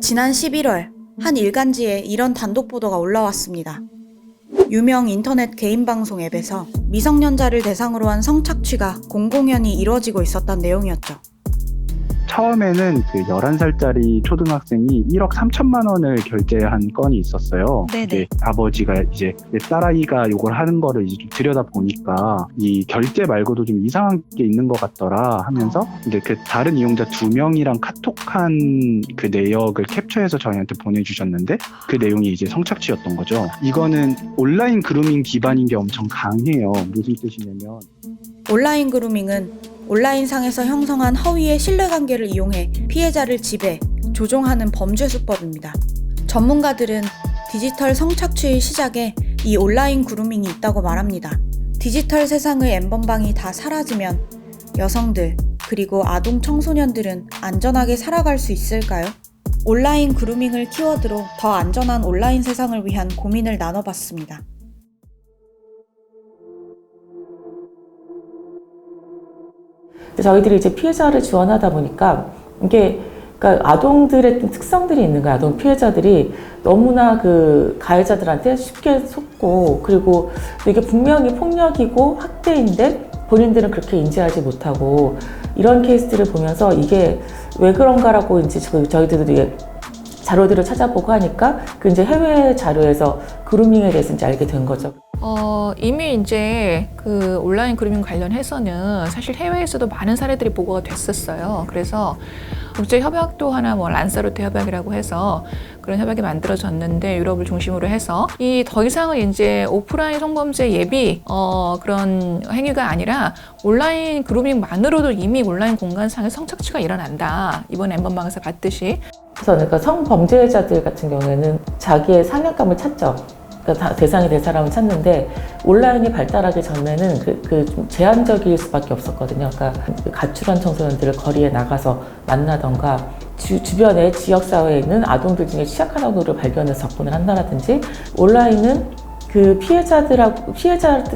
지난 11월 한 일간지에 이런 단독 보도가 올라왔습니다. 유명 인터넷 개인 방송 앱에서 미성년자를 대상으로 한 성착취가 공공연히 이루어지고 있었던 내용이었죠. 처음에는 그 11살짜리 초등학생이 1억 3천만 원을 결제한 건이 있었어요. 네네. 이게 아버지가 이제 내 딸아이가 요걸 하는 거를 이제 좀 들여다보니까 이 결제 말고도 좀 이상한 게 있는 것 같더라 하면서 이제 그 다른 이용자 2명이랑 카톡한 그 내역을 캡처해서 저희한테 보내주셨는데 그 내용이 이제 성착취였던 거죠. 이거는 온라인 그루밍 기반인 게 엄청 강해요. 무슨 뜻이냐면 온라인 그루밍은 온라인상에서 형성한 허위의 신뢰관계를 이용해 피해자를 지배, 조종하는 범죄 수법입니다. 전문가들은 디지털 성착취의 시작에 이 온라인 그루밍이 있다고 말합니다. 디지털 세상의 N번방이 다 사라지면 여성들, 그리고 아동 청소년들은 안전하게 살아갈 수 있을까요? 온라인 그루밍을 키워드로 더 안전한 온라인 세상을 위한 고민을 나눠봤습니다. 저희들이 이제 피해자를 지원하다 보니까 이게 그러니까 아동들의 좀 특성들이 있는 거예요. 아동 피해자들이 너무나 그 가해자들한테 쉽게 속고, 그리고 이게 분명히 폭력이고 학대인데 본인들은 그렇게 인지하지 못하고, 이런 케이스들을 보면서 이게 왜 그런가라고 이제 저희들도 자료들을 찾아보고 하니까 그 이제 해외 자료에서 그루밍에 대해서 이제 알게 된 거죠. 이미 이제 그 온라인 그루밍 관련해서는 사실 해외에서도 많은 사례들이 보고가 됐었어요. 그래서 국제 협약도 하나 란사로테 협약이라고 해서 그런 협약이 만들어졌는데, 유럽을 중심으로 해서 이 더 이상은 이제 오프라인 성범죄 예비 그런 행위가 아니라 온라인 그루밍만으로도 이미 온라인 공간상의 성착취가 일어난다. 이번 N번방에서 봤듯이. 그래서 그러니까 성범죄자들 같은 경우에는 자기의 상향감을 찾죠. 그러니까 대상이 될 사람을 찾는데, 온라인이 발달하기 전에는 좀 제한적일 수밖에 없었거든요. 그러니까 가출한 청소년들을 거리에 나가서 만나던가, 주변에 지역사회에 있는 아동들 중에 취약한 아동들을 발견해서 접근을 한다든지, 온라인은 그 피해자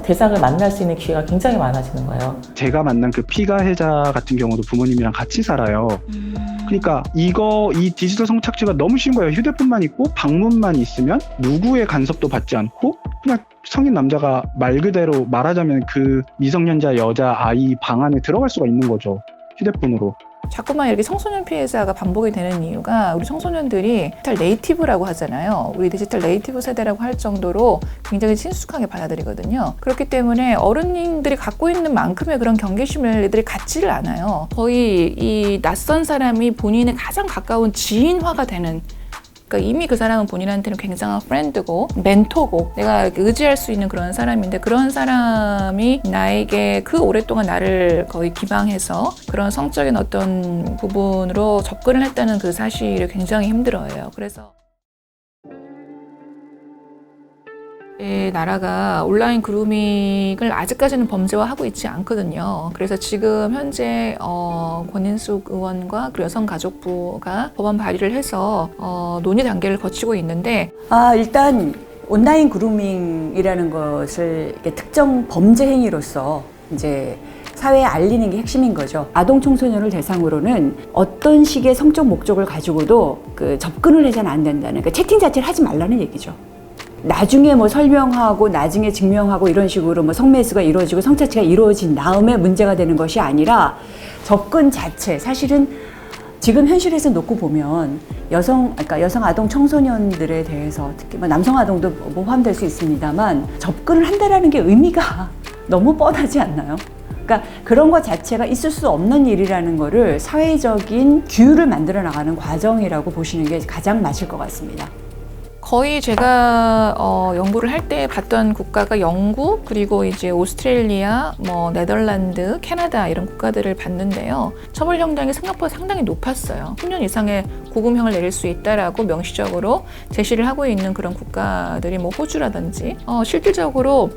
대상을 만날 수 있는 기회가 굉장히 많아지는 거예요. 제가 만난 그 피가해자 같은 경우도 부모님이랑 같이 살아요. 그러니까 이 디지털 성착취가 너무 쉬운 거예요. 휴대폰만 있고 방문만 있으면 누구의 간섭도 받지 않고 그냥 성인 남자가 말 그대로 말하자면 그 미성년자 여자 아이 방 안에 들어갈 수가 있는 거죠. 휴대폰으로. 자꾸만 이렇게 청소년 피해자가 반복이 되는 이유가, 우리 청소년들이 디지털 네이티브라고 하잖아요. 우리 디지털 네이티브 세대라고 할 정도로 굉장히 친숙하게 받아들이거든요. 그렇기 때문에 어른들이 갖고 있는 만큼의 그런 경계심을 애들이 갖지를 않아요. 거의 이 낯선 사람이 본인의 가장 가까운 지인화가 되는, 그러니까 이미 그 사람은 본인한테는 굉장한 프렌드고 멘토고 내가 의지할 수 있는 그런 사람인데, 그런 사람이 나에게 그 오랫동안 나를 거의 기망해서 그런 성적인 어떤 부분으로 접근을 했다는 그 사실을 굉장히 힘들어해요. 그래서 나라가 온라인 그루밍을 아직까지는 범죄화하고 있지 않거든요. 그래서 지금 현재 권인숙 의원과 그리고 여성가족부가 법안 발의를 해서 논의 단계를 거치고 있는데, 일단 온라인 그루밍이라는 것을 특정 범죄 행위로서 이제 사회에 알리는 게 핵심인 거죠. 아동 청소년을 대상으로는 어떤 식의 성적 목적을 가지고도 그 접근을 해서는 안 된다는, 그 채팅 자체를 하지 말라는 얘기죠. 나중에 설명하고 나중에 증명하고 이런 식으로 성매수가 이루어지고 성착취가 이루어진 다음에 문제가 되는 것이 아니라, 접근 자체, 사실은 지금 현실에서 놓고 보면 여성 아동 청소년들에 대해서, 특히 남성 아동도 포함될 수 있습니다만, 접근을 한다라는 게 의미가 너무 뻔하지 않나요? 그러니까 그런 것 자체가 있을 수 없는 일이라는 거를 사회적인 규율을 만들어 나가는 과정이라고 보시는 게 가장 맞을 것 같습니다. 거의 제가 연구를 할 때 봤던 국가가 영국, 그리고 이제 오스트레일리아, 네덜란드, 캐나다 이런 국가들을 봤는데요. 처벌 형량이 생각보다 상당히 높았어요. 10년 이상의 구금형을 내릴 수 있다라고 명시적으로 제시를 하고 있는 그런 국가들이 호주라든지, 실질적으로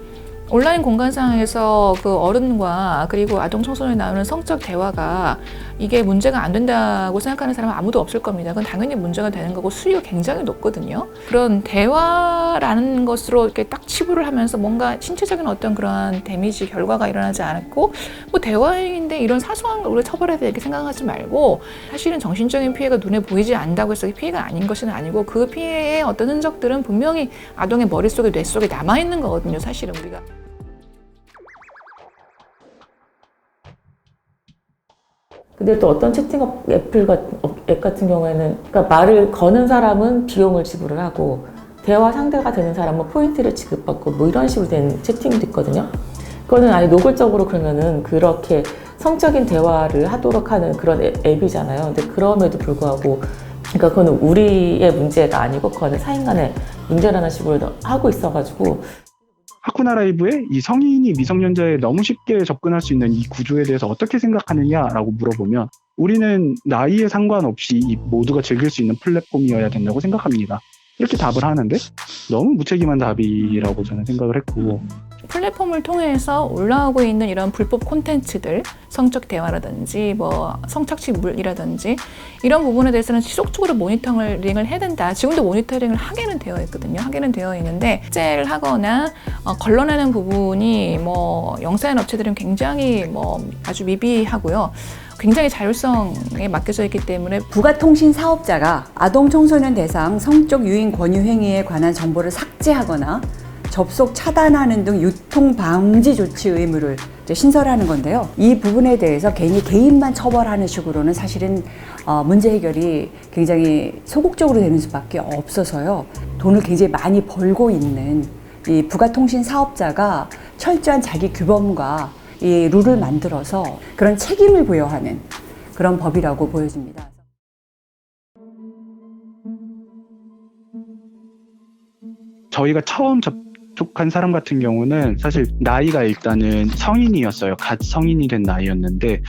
온라인 공간상에서 그 어른과 그리고 아동 청소년이 나오는 성적 대화가 이게 문제가 안 된다고 생각하는 사람은 아무도 없을 겁니다. 그건 당연히 문제가 되는 거고 수위가 굉장히 높거든요. 그런 대화라는 것으로 이렇게 딱 치부를 하면서 뭔가 신체적인 어떤 그러한 데미지 결과가 일어나지 않았고 뭐 대화행위인데 이런 사소한 걸 우리가 처벌해야 돼 이렇게 생각하지 말고 사실은 정신적인 피해가 눈에 보이지 않는다고 해서 피해가 아닌 것은 아니고 그 피해의 어떤 흔적들은 분명히 아동의 머릿속에 뇌 속에 남아있는 거거든요. 사실은 우리가. 근데 또 어떤 채팅 앱 같은 경우에는 그러니까 말을 거는 사람은 비용을 지불을 하고 대화 상대가 되는 사람은 포인트를 지급받고 뭐 이런 식으로 된 채팅도 있거든요. 그거는 아예 노골적으로 그러면은 그렇게 성적인 대화를 하도록 하는 그런 앱이잖아요. 근데 그럼에도 불구하고 그러니까 그거는 우리의 문제가 아니고 그거는 사인 간의 문제라는 식으로 하고 있어가지고 하쿠나 라이브에 이 성인이 미성년자에 너무 쉽게 접근할 수 있는 이 구조에 대해서 어떻게 생각하느냐라고 물어보면 우리는 나이에 상관없이 이 모두가 즐길 수 있는 플랫폼이어야 된다고 생각합니다. 이렇게 답을 하는데 너무 무책임한 답이라고 저는 생각을 했고 플랫폼을 통해서 올라오고 있는 이런 불법 콘텐츠들, 성적 대화라든지 뭐 성착취물이라든지 이런 부분에 대해서는 지속적으로 모니터링을 해야 된다. 지금도 모니터링을 하게는 되어 있거든요. 하게는 되어 있는데 삭제를 하거나 걸러내는 부분이 뭐 영세한 업체들은 굉장히 뭐 아주 미비하고요. 굉장히 자율성에 맡겨져 있기 때문에 부가통신 사업자가 아동 청소년 대상 성적 유인 권유 행위에 관한 정보를 삭제하거나 접속 차단하는 등 유통 방지 조치 의무를 신설하는 건데요. 이 부분에 대해서 괜히 개인만 처벌하는 식으로는 사실은 문제 해결이 굉장히 소극적으로 되는 수밖에 없어서요. 돈을 굉장히 많이 벌고 있는 이 부가통신 사업자가 철저한 자기 규범과 이 룰을 만들어서 그런 책임을 부여하는 그런 법이라고 보여집니다. 저희가 처음 접촉한 사람 같은 경우는 사실 나이가 일단은 성인이었어요. 갓 성인이 된 나이였는데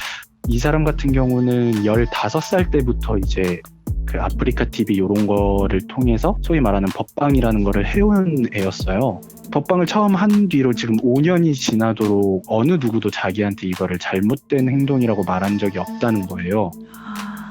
이 사람 같은 경우는 15살 때부터 이제 그 아프리카 TV 이런 거를 통해서 소위 말하는 법방이라는 거를 해온 애였어요. 법방을 처음 한 뒤로 지금 5년이 지나도록 어느 누구도 자기한테 이거를 잘못된 행동이라고 말한 적이 없다는 거예요.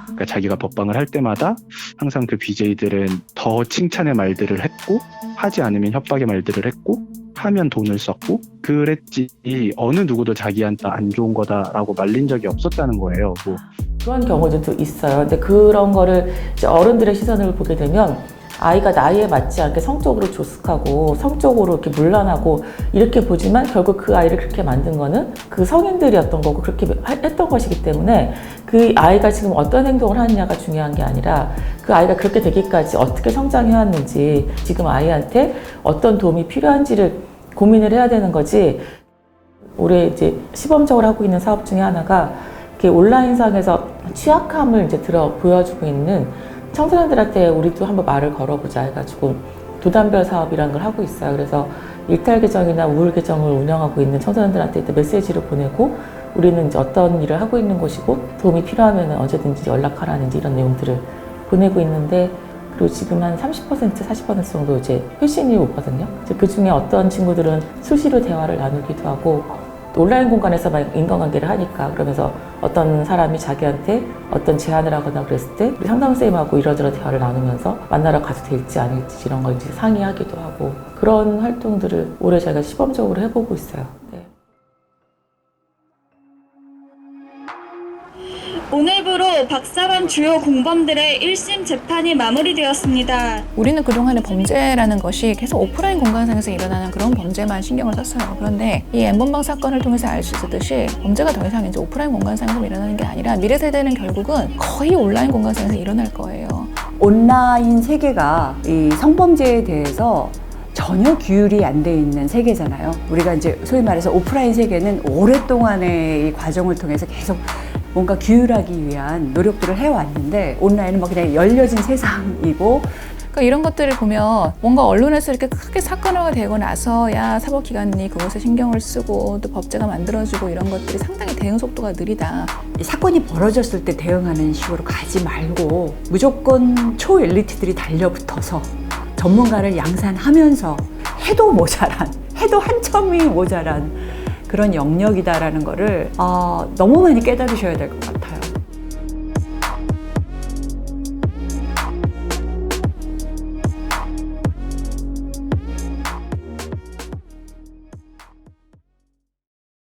그러니까 자기가 법방을 할 때마다 항상 그 BJ들은 더 칭찬의 말들을 했고 하지 않으면 협박의 말들을 했고 하면 돈을 썼고 그랬지 어느 누구도 자기한테 안 좋은 거다라고 말린 적이 없었다는 거예요. 뭐 그런 경우도 있어요. 근데 그런 거를 이제 어른들의 시선을 보게 되면 아이가 나이에 맞지 않게 성적으로 조숙하고 성적으로 이렇게 문란하고 이렇게 보지만 결국 그 아이를 그렇게 만든 거는 그 성인들이었던 거고 그렇게 했던 것이기 때문에 그 아이가 지금 어떤 행동을 하느냐가 중요한 게 아니라 그 아이가 그렇게 되기까지 어떻게 성장해 왔는지 지금 아이한테 어떤 도움이 필요한지를 고민을 해야 되는 거지. 올해 이제 시범적으로 하고 있는 사업 중에 하나가 이렇게 온라인상에서 취약함을 이제 보여주고 있는 청소년들한테 우리도 한번 말을 걸어보자 해가지고 도단별 사업이라는 걸 하고 있어요. 그래서 일탈 계정이나 우울 계정을 운영하고 있는 청소년들한테 메시지를 보내고 우리는 이제 어떤 일을 하고 있는 곳이고 도움이 필요하면 언제든지 연락하라는 이런 내용들을 보내고 있는데 그리고 지금 한 30%, 40% 정도 이제 회신이 오거든요. 그 중에 어떤 친구들은 수시로 대화를 나누기도 하고 온라인 공간에서 막 인간관계를 하니까 그러면서 어떤 사람이 자기한테 어떤 제안을 하거나 그랬을 때 우리 상담선생님하고 이러저러 대화를 나누면서 만나러 가도 될지 아닐지 이런 걸 이제 상의하기도 하고 그런 활동들을 올해 저희가 시범적으로 해보고 있어요. 네. 오늘부로 박사반 주요 공범들의 1심 재판이 마무리되었습니다. 우리는 그동안의 범죄라는 것이 계속 오프라인 공간상에서 일어나는 그런 범죄만 신경을 썼어요. 그런데 이 N번방 사건을 통해서 알 수 있었듯이 범죄가 더 이상 이제 오프라인 공간상에서 일어나는 게 아니라 미래 세대는 결국은 거의 온라인 공간상에서 일어날 거예요. 온라인 세계가 이 성범죄에 대해서 전혀 규율이 안 돼 있는 세계잖아요. 우리가 이제 소위 말해서 오프라인 세계는 오랫동안의 이 과정을 통해서 계속 뭔가 규율하기 위한 노력들을 해왔는데 온라인은 뭐 그냥 열려진 세상이고 그러니까 이런 것들을 보면 뭔가 언론에서 이렇게 크게 사건화가 되고 나서야 사법기관이 그것에 신경을 쓰고 또 법제가 만들어지고 이런 것들이 상당히 대응 속도가 느리다. 이 사건이 벌어졌을 때 대응하는 식으로 가지 말고 무조건 초엘리트들이 달려붙어서 전문가를 양산하면서 해도 모자란 해도 한참이 모자란 그런 영역이다라는 거를 너무 많이 깨달으셔야 될 것 같아요.